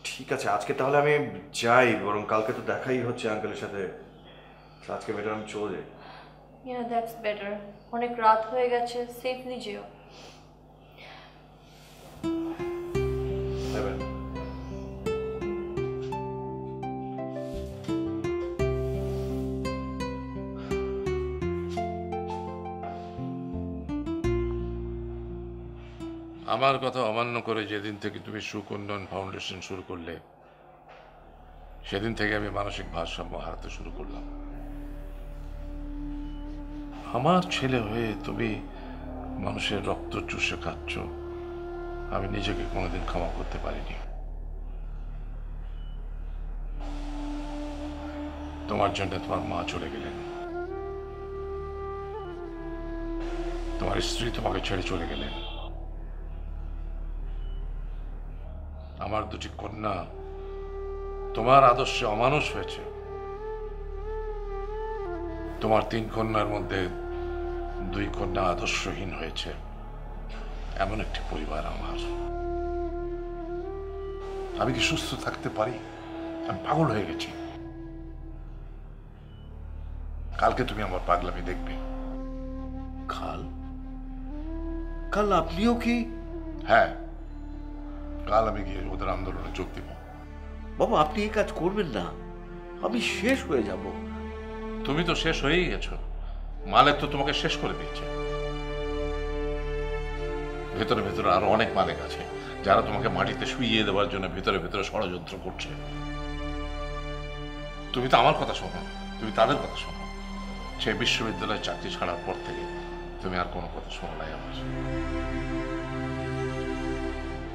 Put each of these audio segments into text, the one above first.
ঠিক আছে, আজকে তাহলে আমি যাই, বরং কালকে তো দেখাই হচ্ছে আঙ্কেলের সাথে। আজকে বেটার আমি চলে যাই। Yeah, that's better. অনেক রাত হয়ে গেছে, সেফলি যেও। Bye bye. আমার কথা অমান্য করে যেদিন থেকে তুমি সুকন্যন ফাউন্ডেশন শুরু করলে, সেদিন থেকে আমি মানসিক ভারসাম্য হারাতে শুরু করলাম। আমার ছেলে হয়ে তুমি মানুষের রক্ত চুষে খাচ্ছ, আমি নিজেকে কোনোদিন ক্ষমা করতে পারিনি। তোমার জন্য তোমার মা চলে গেলেন, তোমার স্ত্রী তোমাকে ছেড়ে চলে গেলেন, আমার দুটি কন্যা তোমার আদর্শে অমানুষ হয়েছে। তোমার 3 কন্যার মধ্যে 2 কন্যা আদর্শহীন হয়েছে। এমন একটি পরিবার আমার। আমি কি সুস্থ থাকতে পারি? আমি পাগল হয়ে গেছি। কালকে তুমি আমার পাগলামি দেখবে। কাল? কাল আপনিও কি? হ্যাঁ, কাল আমি গিয়ে ওদের আন্দোলনে যোগ দিব। বাবা, আপনি এই কাজ করবেন না, আমি শেষ হয়ে যাব। তুমি তো শেষ হয়েই গেছো। মালিক তো তোমাকে শেষ করে দিয়েছে। ভেতরে ভেতরে আরো অনেক মালিক আছে যারা তোমাকে মাটিতে শুইয়ে দেওয়ার জন্য ভেতরে ভেতরে ষড়যন্ত্র করছে। তুমি তো আমার কথা শোনো, তুমি তাদের কথা শোনো। সে বিশ্ববিদ্যালয়ের চাকরি ছাড়ার পর থেকে তুমি আর কোনো কথা শোনো নাই আমার,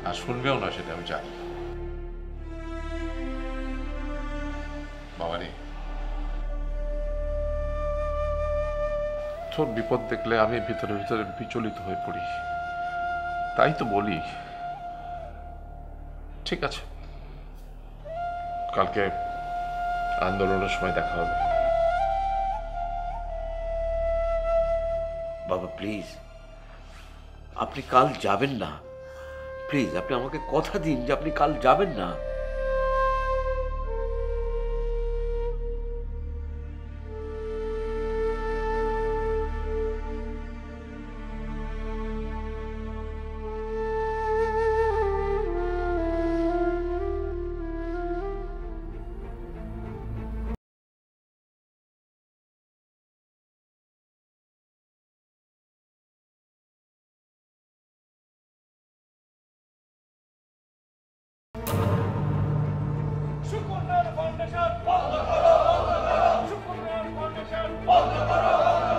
আর শুনবেও না, সেটা আমি জানি। বাবারে, তোর বিপদ দেখলে আমি ভিতরে ভিতরে বিচলিত হয়ে পড়ি। তাই তো বলি, ঠিক আছে, কালকে আন্দোলনের সময় দেখা হবে। বাবা প্লিজ, আপনি কাল যাবেন না। প্লিজ, আপনি আমাকে কথা দিন যে আপনি কাল যাবেন না।